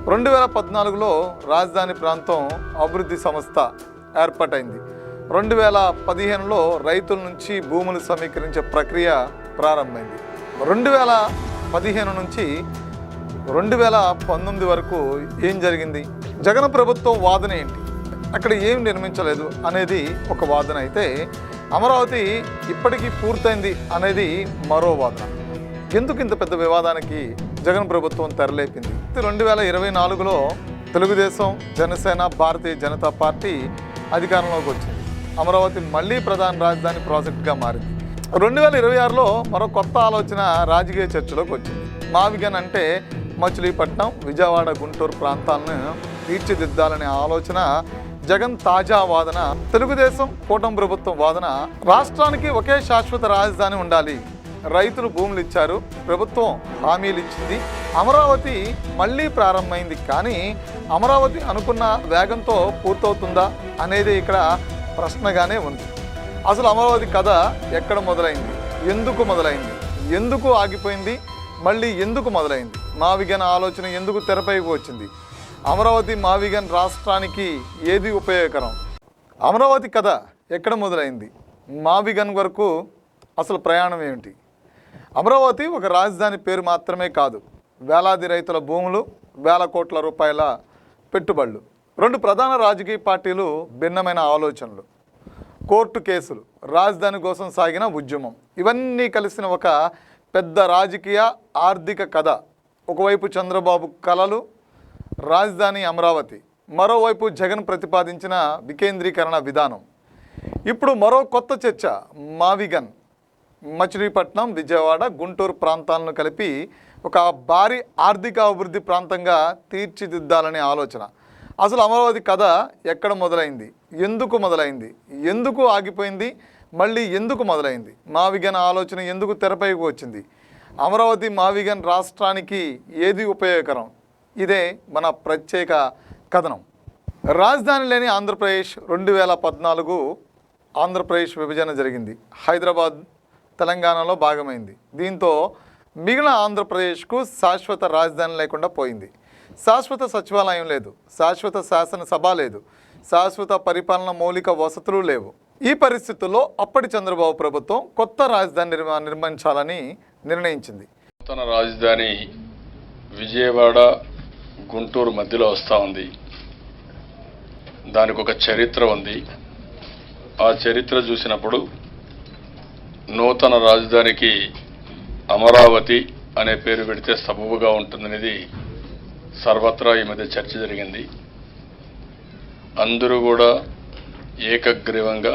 2014లో రాజధాని ప్రాంతం అభివృద్ధి సంస్థ ఏర్పాటైంది. 2015లో రైతుల నుంచి భూములు సమీకరించే ప్రక్రియ ప్రారంభమైంది. 2015 నుంచి 2019 వరకు ఏం జరిగింది? జగన్ ప్రభుత్వం వాదన ఏంటి? అక్కడ ఏం నిర్మించలేదు అనేది ఒక వాదన అయితే, అమరావతి ఇప్పటికీ పూర్తయింది అనేది మరో వాదన. ఎందుకు ఇంత పెద్ద వివాదానికి జగన్ ప్రభుత్వం తెరలేపింది? 2024లో తెలుగుదేశం, జనసేన, భారతీయ జనతా పార్టీ అధికారంలోకి వచ్చింది. అమరావతి మళ్ళీ ప్రధాన రాజధాని ప్రాజెక్టుగా మారింది. 2026లో మరో కొత్త ఆలోచన రాజకీయ చర్చలోకి వచ్చింది. మావిగన్ అంటే మచిలీపట్నం, విజయవాడ, గుంటూరు ప్రాంతాలను తీర్చిదిద్దాలనే ఆలోచన జగన్ తాజా వాదన. తెలుగుదేశం, కూటమి ప్రభుత్వం వాదన రాష్ట్రానికి ఒకే శాశ్వత రాజధాని ఉండాలి. రైతులు భూములు ఇచ్చారు, ప్రభుత్వం హామీలు ఇచ్చింది, అమరావతి మళ్ళీ ప్రారంభమైంది. కానీ అమరావతి అనుకున్న వేగంతో పూర్తవుతుందా అనేది ఇక్కడ ప్రశ్నగానే ఉంది. అసలు అమరావతి కథ ఎక్కడ మొదలైంది? ఎందుకు మొదలైంది? ఎందుకు ఆగిపోయింది? మళ్ళీ ఎందుకు మొదలైంది? మావిగన్ ఆలోచన ఎందుకు తెరపైకి వచ్చింది? అమరావతి, మావిగన్ రాష్ట్రానికి ఏది ఉపయోగకరం? అమరావతి కథ ఎక్కడ మొదలైంది? మావిగన్ వరకు అసలు ప్రయాణం ఏమిటి? అమరావతి ఒక రాజధాని పేరు మాత్రమే కాదు. వేలాది రైతుల భూములు, వేల కోట్ల రూపాయల పెట్టుబడులు, రెండు ప్రధాన రాజకీయ పార్టీలు, భిన్నమైన ఆలోచనలు, కోర్టు కేసులు, రాజధాని కోసం సాగిన ఉద్యమం, ఇవన్నీ కలిసిన ఒక పెద్ద రాజకీయ ఆర్థిక కథ. ఒకవైపు చంద్రబాబు కలలు, రాజధాని అమరావతి, మరోవైపు జగన్ ప్రతిపాదించిన వికేంద్రీకరణ విధానం. ఇప్పుడు మరో కొత్త చర్చ, మావిగన్. మచిలీపట్నం, విజయవాడ, గుంటూరు ప్రాంతాలను కలిపి ఒక భారీ ఆర్థిక అభివృద్ధి ప్రాంతంగా తీర్చిదిద్దాలనే ఆలోచన. అసలు అమరావతి కథ ఎక్కడ మొదలైంది? ఎందుకు మొదలైంది? ఎందుకు ఆగిపోయింది? మళ్ళీ ఎందుకు మొదలైంది? మావిగన్ ఆలోచన ఎందుకు తెరపైకి వచ్చింది? అమరావతి, మావిగన్ రాష్ట్రానికి ఏది ఉపయోగకరం? ఇదే మన ప్రత్యేక కథనం. రాజధాని లేని ఆంధ్రప్రదేశ్. 2014 ఆంధ్రప్రదేశ్ విభజన జరిగింది. హైదరాబాద్ తెలంగాణలో భాగమైంది. దీంతో మిగిలిన ఆంధ్రప్రదేశ్కు శాశ్వత రాజధాని లేకుండా పోయింది. శాశ్వత సచివాలయం లేదు, శాశ్వత శాసనసభ లేదు, శాశ్వత పరిపాలన మౌలిక వసతులు లేవు. ఈ పరిస్థితుల్లో అప్పటి చంద్రబాబు ప్రభుత్వం కొత్త రాజధాని నిర్మించాలని నిర్ణయించింది. నూతన రాజధాని విజయవాడ, గుంటూరు మధ్యలో వస్తూ ఉంది. దానికి ఒక చరిత్ర ఉంది. ఆ చరిత్ర చూసినప్పుడు నూతన రాజధానికి అమరావతి అనే పేరు పెడితే సబబుగా ఉంటుందనేది సర్వత్రా ఈ మధ్య చర్చ జరిగింది. అందరూ కూడా ఏకగ్రీవంగా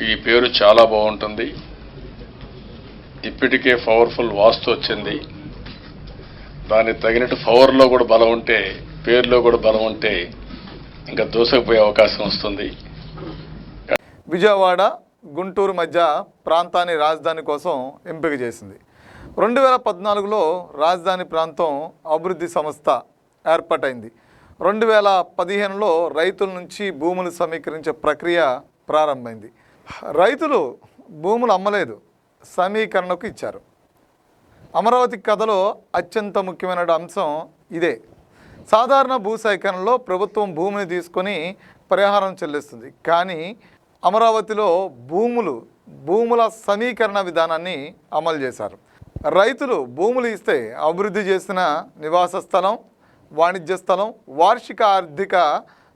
ఈ పేరు చాలా బాగుంటుంది, ఇప్పటికే పవర్ఫుల్ వాస్తు వచ్చింది, దానికి తగినట్టు పవర్లో కూడా బలం ఉంటే, పేరులో కూడా బలం ఉంటే ఇంకా దూసుకుపోయే అవకాశం వస్తుంది. విజయవాడ, గుంటూరు మధ్య ప్రాంతాన్ని రాజధాని కోసం ఎంపిక చేసింది. 2014లో రాజధాని ప్రాంతం అభివృద్ధి సంస్థ ఏర్పాటైంది. 2015లో రైతుల నుంచి భూములు సమీకరించే ప్రక్రియ ప్రారంభమైంది. రైతులు భూములు అమ్మలేదు, సమీకరణకు ఇచ్చారు. అమరావతి కథలో అత్యంత ముఖ్యమైన అంశం ఇదే. సాధారణ భూసేకరణలో ప్రభుత్వం భూమిని తీసుకొని పరిహారం చెల్లిస్తుంది. కానీ అమరావతిలో భూముల సమీకరణ విధానాన్ని అమలు చేశారు. రైతులు భూములు ఇస్తే అభివృద్ధి చేసిన నివాస స్థలం, వాణిజ్య స్థలం, వార్షిక ఆర్థిక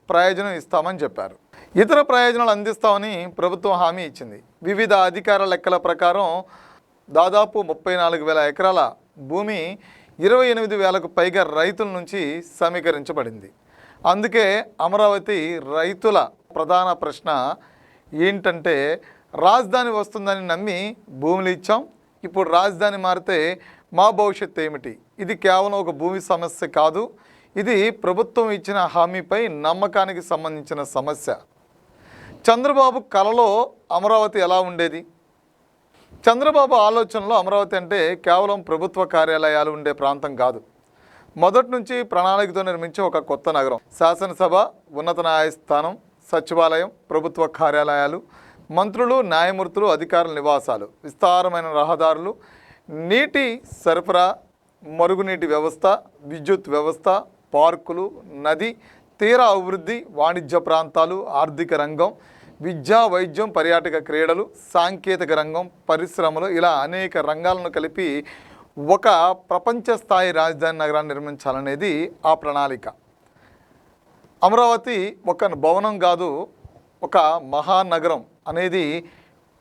ప్రయోజనం ఇస్తామని చెప్పారు. ఇతర ప్రయోజనాలు అందిస్తామని ప్రభుత్వం హామీ ఇచ్చింది. వివిధ అధికార లెక్కల ప్రకారం దాదాపు 34,000 ఎకరాల భూమి 28,000కు పైగా రైతుల నుంచి సమీకరించబడింది. అందుకే అమరావతి రైతుల ప్రధాన ప్రశ్న ఏంటంటే, రాజధాని వస్తుందని నమ్మి భూములు ఇచ్చాం, ఇప్పుడు రాజధాని మారితే మా భవిష్యత్తు ఏమిటి? ఇది కేవలం ఒక భూమి సమస్య కాదు, ఇది ప్రభుత్వం ఇచ్చిన హామీపై నమ్మకానికి సంబంధించిన సమస్య. చంద్రబాబు కలలో అమరావతి ఎలా ఉండేది? చంద్రబాబు ఆలోచనలో అమరావతి అంటే కేవలం ప్రభుత్వ కార్యాలయాలు ఉండే ప్రాంతం కాదు. మొదటి నుంచి ప్రణాళికతో నిర్మించే ఒక కొత్త నగరం. శాసనసభ, ఉన్నత న్యాయస్థానం, సచివాలయం, ప్రభుత్వ కార్యాలయాలు, మంత్రులు, న్యాయమూర్తులు, అధికారుల నివాసాలు, విస్తారమైన రహదారులు, నీటి సరఫరా, మరుగునీటి వ్యవస్థ, విద్యుత్ వ్యవస్థ, పార్కులు, నది తీర అభివృద్ధి, వాణిజ్య ప్రాంతాలు, ఆర్థిక రంగం, విద్యా, వైద్యం, పర్యాటక క్రీడలు, సాంకేతిక రంగం, పరిశ్రమలు, ఇలా అనేక రంగాలను కలిపి ఒక ప్రపంచ స్థాయి రాజధాని నగరాన్ని నిర్మించాలనేది ఆ ప్రణాళిక. అమరావతి ఒక భవనం కాదు, ఒక మహానగరం అనేది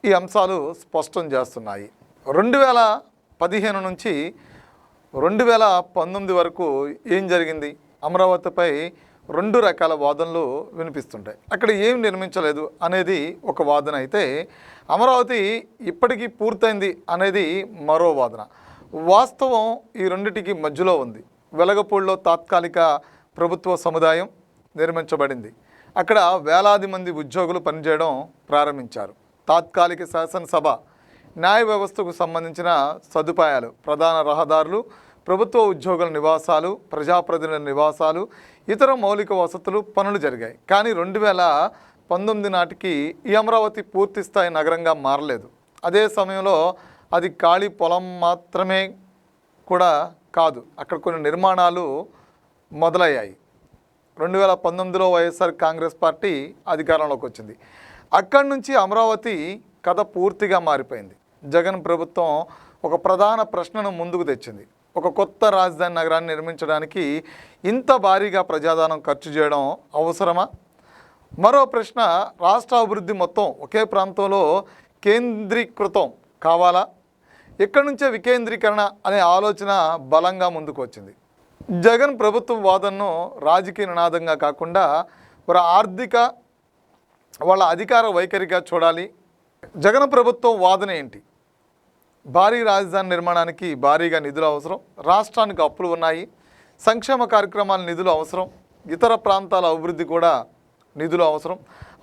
ఈ అంశాలు స్పష్టం చేస్తున్నాయి. 2015 నుంచి 2019 వరకు ఏం జరిగింది? అమరావతిపై 2 రకాల వాదనలు వినిపిస్తుంటాయి. అక్కడ ఏం నిర్మించలేదు అనేది ఒక వాదన అయితే, అమరావతి ఇప్పటికీ పూర్తయింది అనేది మరో వాదన. వాస్తవం ఈ రెండిటికి మధ్యలో ఉంది. వెలగపూడిలో తాత్కాలిక ప్రభుత్వ సముదాయం నిర్మించబడింది. అక్కడ వేలాది మంది ఉద్యోగులు పనిచేయడం ప్రారంభించారు. తాత్కాలిక శాసనసభ, న్యాయ వ్యవస్థకు సంబంధించిన సదుపాయాలు, ప్రధాన రహదారులు, ప్రభుత్వ ఉద్యోగుల నివాసాలు, ప్రజాప్రతినిధుల నివాసాలు, ఇతర మౌలిక వసతులు, పనులు జరిగాయి. కానీ 2019 నాటికి ఈ అమరావతి పూర్తి స్థాయి నగరంగా మారలేదు. అదే సమయంలో అది ఖాళీ పొలం మాత్రమే కూడా కాదు, అక్కడ కొన్ని నిర్మాణాలు మొదలయ్యాయి. 2019లో వైఎస్ఆర్ కాంగ్రెస్ పార్టీ అధికారంలోకి వచ్చింది. అక్కడి నుంచి అమరావతి కథ పూర్తిగా మారిపోయింది. జగన్ ప్రభుత్వం ఒక ప్రధాన ప్రశ్నను ముందుకు తెచ్చింది. ఒక కొత్త రాజధాని నగరాన్ని నిర్మించడానికి ఇంత భారీగా ప్రజాధనం ఖర్చు చేయడం అవసరమా? మరో ప్రశ్న, రాష్ట్ర అభివృద్ధి మొత్తం ఒకే ప్రాంతంలో కేంద్రీకృతం కావాలా? ఇక్కడి నుంచే వికేంద్రీకరణ అనే ఆలోచన బలంగా ముందుకు వచ్చింది. జగన్ ప్రభుత్వం వాదనను రాజకీయ నినాదంగా కాకుండా వాళ్ళ అధికార వైఖరిగా చూడాలి. జగన్ ప్రభుత్వం వాదన ఏంటి? భారీ రాజధాని నిర్మాణానికి భారీగా నిధులు అవసరం, రాష్ట్రానికి అప్పులు ఉన్నాయి, సంక్షేమ కార్యక్రమాల నిధులు అవసరం, ఇతర ప్రాంతాల అభివృద్ధి కూడా నిధులు అవసరం.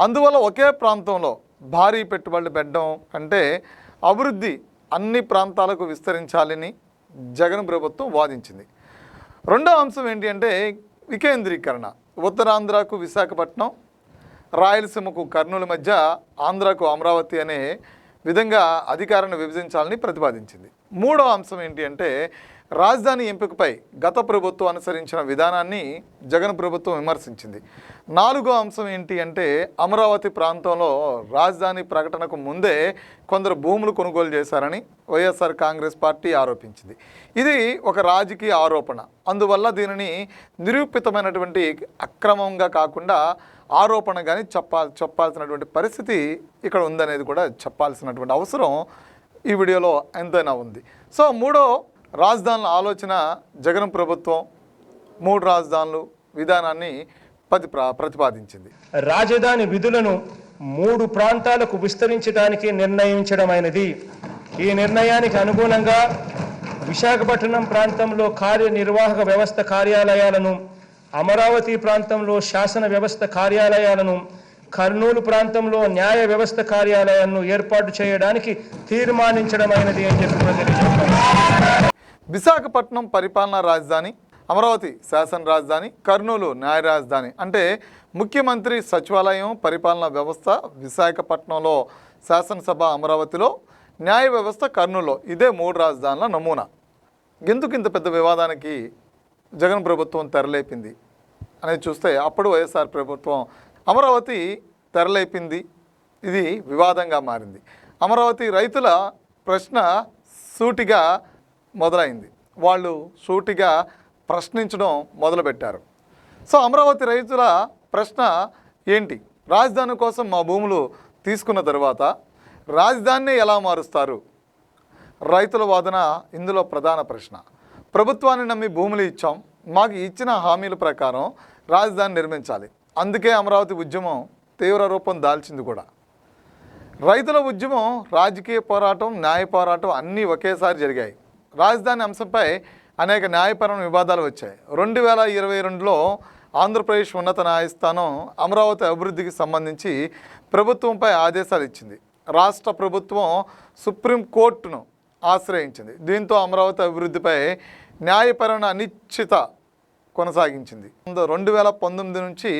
అందువల్ల ఒకే ప్రాంతంలో భారీ పెట్టుబడులు పెట్టడం కంటే అభివృద్ధి అన్ని ప్రాంతాలకు విస్తరించాలని జగన్ ప్రభుత్వం వాదించింది. రెండో అంశం ఏంటి అంటే వికేంద్రీకరణ. ఉత్తరాంధ్రకు విశాఖపట్నం, రాయలసీమకు కర్నూలు మధ్య ఆంధ్రకు అమరావతి అనే విధంగా అధికారాన్ని విభజించాలని ప్రతిపాదించింది. మూడో అంశం ఏంటి అంటే రాజధాని ఎంపికపై గత ప్రభుత్వం అనుసరించిన విధానాన్ని జగన్ ప్రభుత్వం విమర్శించింది. నాలుగో అంశం ఏంటి అంటే అమరావతి ప్రాంతంలో రాజధాని ప్రకటనకు ముందే కొందరు భూములు కొనుగోలు చేశారని వైఎస్ఆర్ కాంగ్రెస్ పార్టీ ఆరోపించింది. ఇది ఒక రాజకీయ ఆరోపణ. అందువల్ల దీనిని నిరూపితమైనటువంటి అక్రమంగా కాకుండా ఆరోపణ కానీ చెప్పాల్సినటువంటి పరిస్థితి ఇక్కడ ఉందనేది కూడా చెప్పాల్సినటువంటి అవసరం ఈ వీడియోలో ఎంతైనా ఉంది. సో మూడో రాజధానుల ఆలోచన జగన్ ప్రభుత్వం 3 రాజధానులు విధానాన్ని ప్రతిపాదించింది. రాజధాని విధులను 3 ప్రాంతాలకు విస్తరించడానికి నిర్ణయించడమైనది. ఈ నిర్ణయానికి అనుగుణంగా విశాఖపట్నం ప్రాంతంలో కార్యనిర్వాహక వ్యవస్థ కార్యాలయాలను, అమరావతి ప్రాంతంలో శాసన వ్యవస్థ కార్యాలయాలను, కర్నూలు ప్రాంతంలో న్యాయ వ్యవస్థ కార్యాలయాలను ఏర్పాటు చేయడానికి తీర్మానించడమైనది అని చెప్పి తెలియజేస్తారు. విశాఖపట్నం పరిపాలనా రాజధాని, అమరావతి శాసన రాజధాని, కర్నూలు న్యాయ రాజధాని. అంటే ముఖ్యమంత్రి సచివాలయం పరిపాలనా వ్యవస్థ విశాఖపట్నంలో, శాసనసభ అమరావతిలో, న్యాయ వ్యవస్థ కర్నూలులో. ఇదే 3 రాజధానుల నమూనా. ఎందుకు ఇంత పెద్ద వివాదానికి జగన్ ప్రభుత్వం తెరలేపింది అనేది చూస్తే, అప్పుడు వైఎస్ఆర్ ప్రభుత్వం అమరావతి తెరలేపింది, ఇది వివాదంగా మారింది. అమరావతి రైతుల ప్రశ్న సూటిగా మొదలైంది. వాళ్ళు సూటిగా ప్రశ్నించడం మొదలుపెట్టారు. సో అమరావతి రైతుల ప్రశ్న ఏంటి? రాజధాని కోసం మా భూములు తీసుకున్న తర్వాత రాజధానిని ఎలా మారుస్తారు? రైతుల వాదన ఇందులో ప్రధాన ప్రశ్న. ప్రభుత్వాన్ని నమ్మి భూములు ఇచ్చాం, మాకు ఇచ్చిన హామీల ప్రకారం రాజధాని నిర్మించాలి. అందుకే అమరావతి ఉద్యమం తీవ్ర రూపం దాల్చింది కూడా. రైతుల ఉద్యమం, రాజకీయ పోరాటం, న్యాయ పోరాటం అన్నీ ఒకేసారి జరిగాయి. రాజధాని అంశంపై అనేక న్యాయపరమైన వివాదాలు వచ్చాయి. 2022లో ఆంధ్రప్రదేశ్ ఉన్నత న్యాయస్థానం అమరావతి అభివృద్ధికి సంబంధించి ప్రభుత్వంపై ఆదేశాలు ఇచ్చింది. రాష్ట్ర ప్రభుత్వం సుప్రీంకోర్టును ఆశ్రయించింది. దీంతో అమరావతి అభివృద్ధిపై న్యాయపరమైన అనిశ్చిత కొనసాగించింది. 2019 నుంచి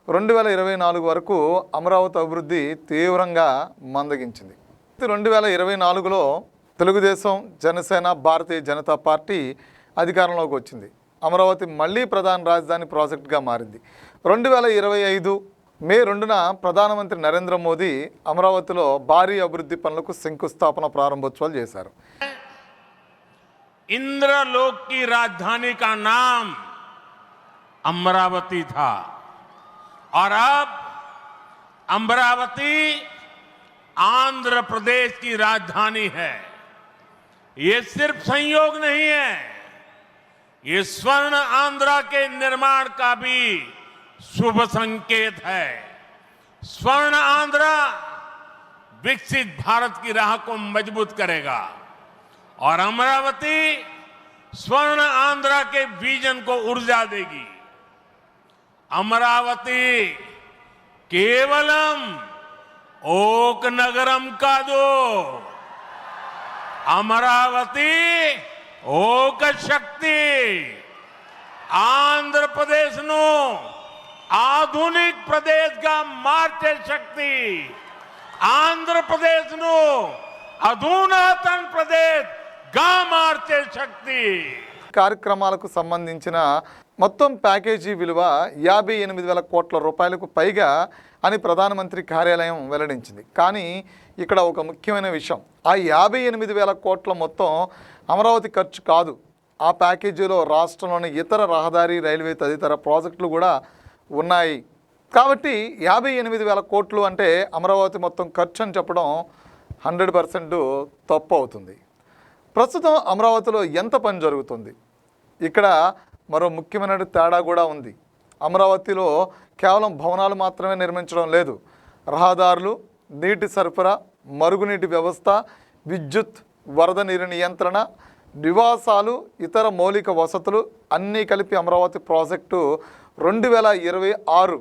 2024 వరకు అమరావతి అభివృద్ధి తీవ్రంగా మందగించింది. 2024లో తెలుగుదేశం, జనసేన, భారతీయ జనతా పార్టీ అధికారంలోకి వచ్చింది. అమరావతి మళ్ళీ ప్రధాన రాజధాని ప్రాజెక్టుగా మారింది. 2025 మే 2న ప్రధానమంత్రి నరేంద్ర మోదీ అమరావతిలో భారీ అభివృద్ధి పనులకు శంకుస్థాపన ప్రారంభోత్సవాలు చేశారు. इंद्रलोक की राजधानी का नाम अमरावती था और अब अमरावती आंध्र प्रदेश की राजधानी है। ये सिर्फ संयोग नहीं है, ये स्वर्ण आंध्रा के निर्माण का भी शुभ संकेत है। स्वर्ण आंध्रा विकसित भारत की राह को मजबूत करेगा और अमरावती स्वर्ण आंध्रा के विजन को ऊर्जा देगी। अमरावती केवलम ओक नगरम का दो, अमरावती ओक शक्ति आंध्र प्रदेश नो आधुनिक प्रदेश का मार्चे शक्ति आंध्र प्रदेश नो अधुनातन प्रदेश గా మార్చే శక్తి. కార్యక్రమాలకు సంబంధించిన మొత్తం ప్యాకేజీ విలువ 58,000 కోట్ల రూపాయలకు పైగా అని ప్రధానమంత్రి కార్యాలయం వెల్లడించింది. కానీ ఇక్కడ ఒక ముఖ్యమైన విషయం, ఆ 58,000 కోట్ల మొత్తం అమరావతి ఖర్చు కాదు. ఆ ప్యాకేజీలో రాష్ట్రంలోని ఇతర రహదారి, రైల్వే తదితర ప్రాజెక్టులు కూడా ఉన్నాయి. కాబట్టి 58,000 కోట్లు అంటే అమరావతి మొత్తం ఖర్చు అని చెప్పడం 100% తప్పు అవుతుంది. ప్రస్తుతం అమరావతిలో ఎంత పని జరుగుతుంది? ఇక్కడ మరో ముఖ్యమైన తేడా కూడా ఉంది. అమరావతిలో కేవలం భవనాలు మాత్రమే నిర్మించడం లేదు. రహదారులు, నీటి సరఫరా, మరుగునీటి వ్యవస్థ, విద్యుత్, వరద నీరు నియంత్రణ, నివాసాలు, ఇతర మౌలిక వసతులు అన్నీ కలిపి అమరావతి ప్రాజెక్టు 2026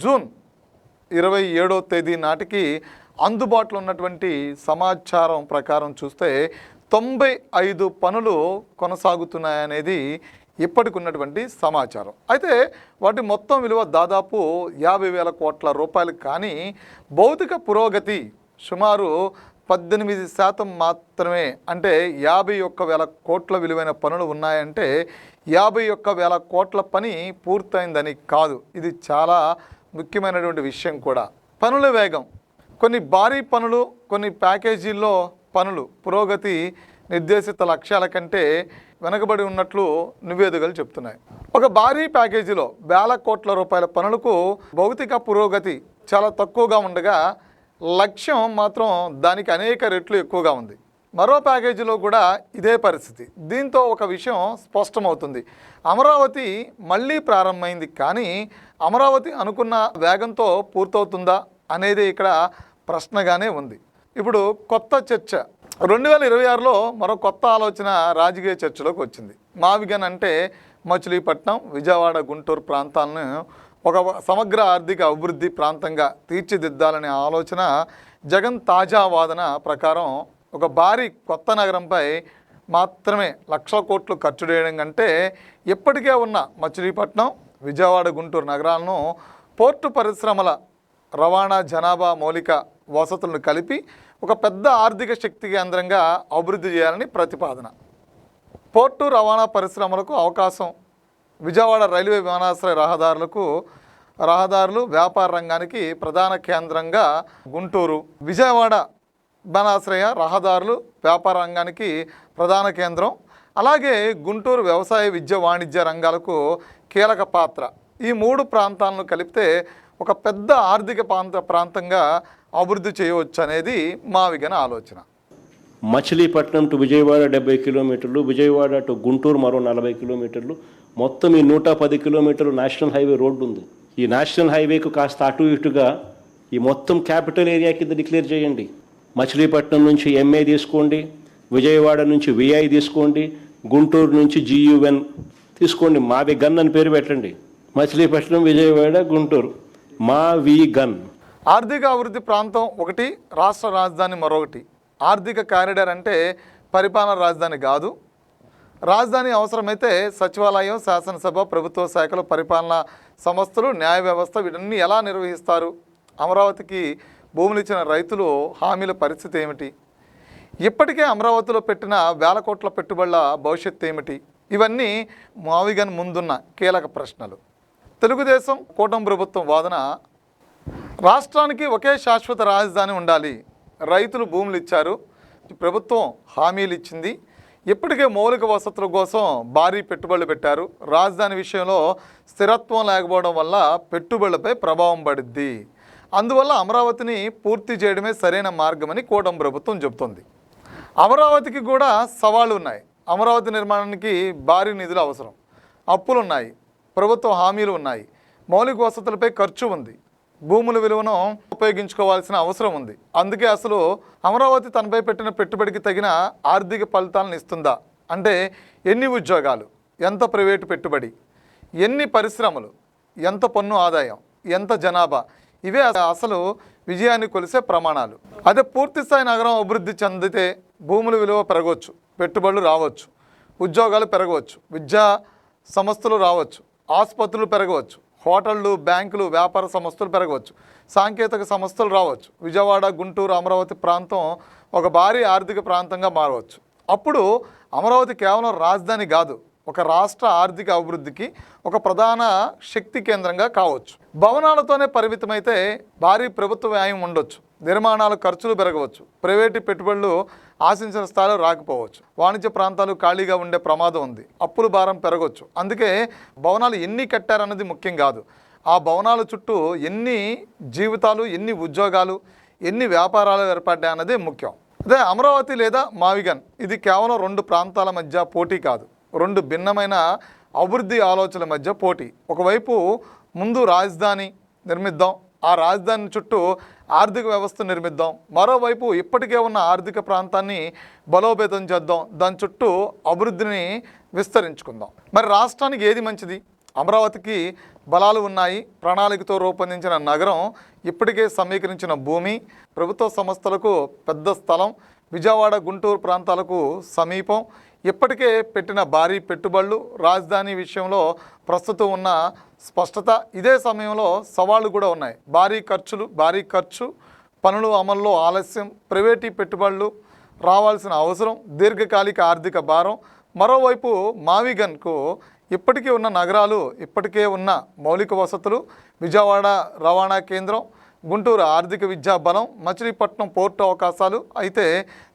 జూన్ 27వ తేదీ నాటికి అందుబాటులో ఉన్నటువంటి సమాచారం ప్రకారం చూస్తే 95 పనులు కొనసాగుతున్నాయనేది ఇప్పటికున్నటువంటి సమాచారం. అయితే వాటి మొత్తం విలువ దాదాపు 50,000 కోట్ల రూపాయలు. కానీ భౌతిక పురోగతి సుమారు 18% మాత్రమే. అంటే 51,000 కోట్ల విలువైన పనులు ఉన్నాయంటే 51,000 కోట్ల పని పూర్తయిందని కాదు. ఇది చాలా ముఖ్యమైనటువంటి విషయం కూడా. పనుల వేగం, కొన్ని భారీ పనులు, కొన్ని ప్యాకేజీల్లో పనులు పురోగతి నిర్దేశిత లక్ష్యాల కంటే వెనకబడి ఉన్నట్లు నివేదికలు చెప్తున్నాయి. ఒక భారీ ప్యాకేజీలో 1,000 కోట్ల రూపాయల పనులకు భౌతిక పురోగతి చాలా తక్కువగా ఉండగా లక్ష్యం మాత్రం దానికి అనేక రెట్లు ఎక్కువగా ఉంది. మరో ప్యాకేజీలో కూడా ఇదే పరిస్థితి. దీంతో ఒక విషయం స్పష్టమవుతుంది, అమరావతి మళ్ళీ ప్రారంభమైంది, కానీ అమరావతి అనుకున్న వేగంతో పూర్తవుతుందా అనేది ఇక్కడ ప్రశ్నగానే ఉంది. ఇప్పుడు కొత్త చర్చ 2026లో మరో కొత్త ఆలోచన రాజకీయ చర్చలోకి వచ్చింది. మావిగన్ అంటే మచిలీపట్నం, విజయవాడ, గుంటూరు ప్రాంతాలను ఒక సమగ్ర ఆర్థిక అభివృద్ధి ప్రాంతంగా తీర్చిదిద్దాలనే ఆలోచన. జగన్ తాజా వాదన ప్రకారం ఒక భారీ కొత్త నగరంపై మాత్రమే 1,00,000 కోట్లు ఖర్చు చేయడం కంటే ఇప్పటికే ఉన్న మచిలీపట్నం, విజయవాడ, గుంటూరు నగరాలను పోర్టు పరిశ్రమల, రవాణా, జనాభా, మౌలిక వసతులను కలిపి ఒక పెద్ద ఆర్థిక శక్తి కేంద్రంగా అభివృద్ధి చేయాలని ప్రతిపాదన. పోర్టు, రవాణా పరిశ్రమలకు అవకాశం, విజయవాడ రైల్వే విమానాశ్రయ రహదారులు, వ్యాపార రంగానికి ప్రధాన కేంద్రంగా గుంటూరు, విజయవాడ విమానాశ్రయ రహదారులు, వ్యాపార రంగానికి ప్రధాన కేంద్రం, అలాగే గుంటూరు వ్యవసాయ, విద్య, వాణిజ్య రంగాలకు కీలక పాత్ర. ఈ 3 ప్రాంతాలను కలిపితే ఒక పెద్ద ఆర్థిక ప్రాంతంగా అభివృద్ధి చేయవచ్చు అనేది మావిగన్ ఆలోచన. మచిలీపట్నం టు విజయవాడ 70 కిలోమీటర్లు, విజయవాడ టు గుంటూరు మరో 40 కిలోమీటర్లు, మొత్తం ఈ 110 కిలోమీటర్లు నేషనల్ హైవే రోడ్డు ఉంది. ఈ నేషనల్ హైవేకు కాస్త అటు ఇటుగా ఈ మొత్తం క్యాపిటల్ ఏరియా కింద డిక్లేర్ చేయండి. మచిలీపట్నం నుంచి ఎంఏ తీసుకోండి, విజయవాడ నుంచి విఐ తీసుకోండి, గుంటూరు నుంచి GUN తీసుకోండి, మావిగన్ అని పేరు పెట్టండి. మచిలీపట్నం, విజయవాడ, గుంటూరు, మావిగన్. ఆర్థిక అభివృద్ధి ప్రాంతం ఒకటి, రాష్ట్ర రాజధాని మరొకటి. ఆర్థిక కారిడార్ అంటే పరిపాలన రాజధాని కాదు. రాజధాని అవసరమైతే సచివాలయం, శాసనసభ, ప్రభుత్వ శాఖలు, పరిపాలనా సంస్థలు, న్యాయ వ్యవస్థ వీటన్ని ఎలా నిర్వహిస్తారు? అమరావతికి భూములు ఇచ్చిన రైతులు హామీల పరిస్థితి ఏమిటి? ఇప్పటికే అమరావతిలో పెట్టిన 1,000 కోట్ల పెట్టుబడుల భవిష్యత్తు ఏమిటి? ఇవన్నీ మావిగన్ ముందున్న కీలక ప్రశ్నలు. తెలుగుదేశం కూటమి ప్రభుత్వం వాదన, రాష్ట్రానికి ఒకే శాశ్వత రాజధాని ఉండాలి, రైతులు భూములు ఇచ్చారు, ప్రభుత్వం హామీలు ఇచ్చింది, ఇప్పటికే మౌలిక వసతుల కోసం భారీ పెట్టుబడులు పెట్టారు, రాజధాని విషయంలో స్థిరత్వం లేకపోవడం వల్ల పెట్టుబడులపై ప్రభావం పడుద్ది, అందువల్ల అమరావతిని పూర్తి చేయడమే సరైన మార్గమని కూటమి ప్రభుత్వం చెబుతోంది. అమరావతికి కూడా సవాళ్లు ఉన్నాయి. అమరావతి నిర్మాణానికి భారీ నిధులు అవసరం, అప్పులు ఉన్నాయి, ప్రభుత్వ హామీలు ఉన్నాయి, మౌలిక వసతులపై ఖర్చు ఉంది, భూముల విలువను ఉపయోగించుకోవాల్సిన అవసరం ఉంది. అందుకే అసలు అమరావతి తనపై పెట్టిన పెట్టుబడికి తగిన ఆర్థిక ఫలితాలను ఇస్తుందా, అంటే ఎన్ని ఉద్యోగాలు, ఎంత ప్రైవేటు పెట్టుబడి, ఎన్ని పరిశ్రమలు, ఎంత పన్ను ఆదాయం, ఎంత జనాభా, ఇవే అసలు విజయాన్ని కొలిసే ప్రమాణాలు. అదే పూర్తిస్థాయి నగరం అభివృద్ధి చెందితే భూముల విలువ పెరగవచ్చు, పెట్టుబడులు రావచ్చు, ఉద్యోగాలు పెరగవచ్చు, విద్యా సంస్థలు రావచ్చు, ఆసుపత్రులు పెరగవచ్చు, హోటళ్ళు, బ్యాంకులు, వ్యాపార సంస్థలు పెరగవచ్చు, సాంకేతిక సంస్థలు రావచ్చు, విజయవాడ, గుంటూరు, అమరావతి ప్రాంతం ఒక భారీ ఆర్థిక ప్రాంతంగా మారవచ్చు. అప్పుడు అమరావతి కేవలం రాజధాని కాదు, ఒక రాష్ట్ర ఆర్థిక అభివృద్ధికి ఒక ప్రధాన శక్తి కేంద్రంగా కావచ్చు. భవనాలతోనే పరిమితమైతే భారీ ప్రభుత్వ వ్యయం ఉండొచ్చు, నిర్మాణాల ఖర్చులు పెరగవచ్చు, ప్రైవేటు పెట్టుబడులు ఆశించిన స్థాయిలో రాకపోవచ్చు, వాణిజ్య ప్రాంతాలు ఖాళీగా ఉండే ప్రమాదం ఉంది, అప్పుల భారం పెరగవచ్చు. అందుకే భవనాలు ఎన్ని కట్టారన్నది ముఖ్యం కాదు, ఆ భవనాల చుట్టూ ఎన్ని జీవితాలు, ఎన్ని ఉద్యోగాలు, ఎన్ని వ్యాపారాలు ఏర్పడ్డాయన్నదే ముఖ్యం. అదే అమరావతి లేదా మావిగన్, ఇది కేవలం రెండు ప్రాంతాల మధ్య పోటీ కాదు, రెండు భిన్నమైన అభివృద్ధి ఆలోచనల మధ్య పోటీ. ఒకవైపు ముందు రాజధాని నిర్మిద్దాం, ఆ రాజధాని చుట్టూ ఆర్థిక వ్యవస్థ నిర్మిద్దాం, మరోవైపు ఇప్పటికే ఉన్న ఆర్థిక ప్రాంతాన్ని బలోపేతం చేద్దాం, దాని చుట్టూ అభివృద్ధిని విస్తరించుకుందాం. మరి రాష్ట్రానికి ఏది మంచిది? అమరావతికి బలాలు ఉన్నాయి, ప్రణాళికతో రూపొందించిన నగరం, ఇప్పటికే సమీకరించిన భూమి, ప్రభుత్వ సంస్థలకు పెద్ద స్థలం, విజయవాడ, గుంటూరు ప్రాంతాలకు సమీపం, ఇప్పటికే పెట్టిన భారీ పెట్టుబడులు, రాజధాని విషయంలో ప్రస్తుతం ఉన్న స్పష్టత. ఇదే సమయంలో సవాళ్లు కూడా ఉన్నాయి, భారీ ఖర్చు, పనులు అమల్లో ఆలస్యం, ప్రైవేటీ పెట్టుబడులు రావాల్సిన అవసరం, దీర్ఘకాలిక ఆర్థిక భారం. మరోవైపు మావిగన్కు ఇప్పటికీ ఉన్న నగరాలు, ఇప్పటికే ఉన్న మౌలిక వసతులు, విజయవాడ రవాణా కేంద్రం, గుంటూరు ఆర్థిక విద్యా బలం, మచిలీపట్నం పోర్టు అవకాశాలు. అయితే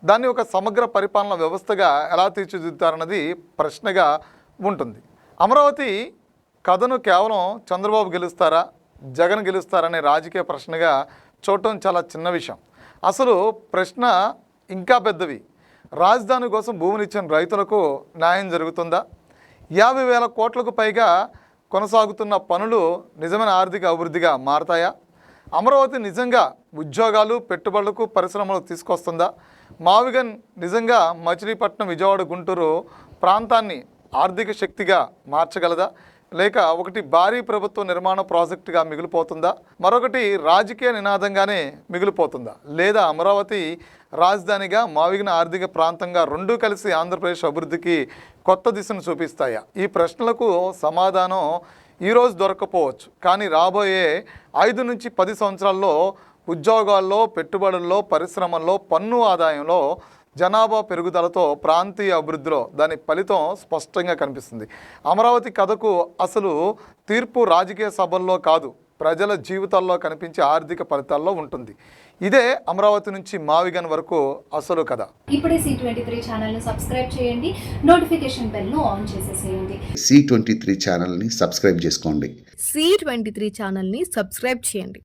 దాన్ని ఒక సమగ్ర పరిపాలన వ్యవస్థగా ఎలా తీర్చిదిద్దుతారన్నది ప్రశ్నగా ఉంటుంది. అమరావతి కథను కేవలం చంద్రబాబు గెలుస్తారా, జగన్ గెలుస్తారనే రాజకీయ ప్రశ్నగా చూడటం చాలా చిన్న విషయం. అసలు ప్రశ్న ఇంకా పెద్దవి. రాజధాని కోసం భూములు ఇచ్చిన రైతులకు న్యాయం జరుగుతుందా? 50,000 కోట్లకు పైగా కొనసాగుతున్న పనులు నిజమైన ఆర్థిక అభివృద్ధిగా మారతాయా? అమరావతి నిజంగా ఉద్యోగాలు, పెట్టుబడులకు, పరిశ్రమలకు తీసుకొస్తుందా? మావిగన్ నిజంగా మచిలీపట్నం, విజయవాడ, గుంటూరు ప్రాంతాన్ని ఆర్థిక శక్తిగా మార్చగలదా? లేక ఒకటి భారీ ప్రభుత్వ నిర్మాణ ప్రాజెక్టుగా మిగిలిపోతుందా? మరొకటి రాజకీయ నినాదంగానే మిగిలిపోతుందా? లేదా అమరావతి రాజధానిగా, మావిగన్ ఆర్థిక ప్రాంతంగా రెండూ కలిసి ఆంధ్రప్రదేశ్ అభివృద్ధికి కొత్త దిశను చూపిస్తాయా? ఈ ప్రశ్నలకు సమాధానం ఈరోజు దొరకపోవచ్చు, కానీ రాబోయే 5 నుంచి 10 సంవత్సరాల్లో ఉద్యోగాల్లో, పెట్టుబడుల్లో, పరిశ్రమల్లో, పన్ను ఆదాయంలో, జనాభా పెరుగుదలతో ప్రాంతీయ అభివృద్ధిలో దాని ఫలితం స్పష్టంగా కనిపిస్తుంది. అమరావతి కథకు అసలు తీర్పు రాజకీయ సభల్లో కాదు, ప్రజల జీవితాల్లో కనిపించే ఆర్థిక ఫలితాల్లో ఉంటుంది. ఇదే అమరావతి నుంచి మావిగన్ వరకు అసలు కథ. ఇప్పుడే C23 ఛానల్ను సబ్స్క్రైబ్ చేయండి, నోటిఫికేషన్ బెల్ను ఆన్ చేసేసేయండి. C23 ఛానల్ని సబ్స్క్రైబ్ చేసుకోండి. C23 ఛానల్ని సబ్స్క్రైబ్ చేయండి.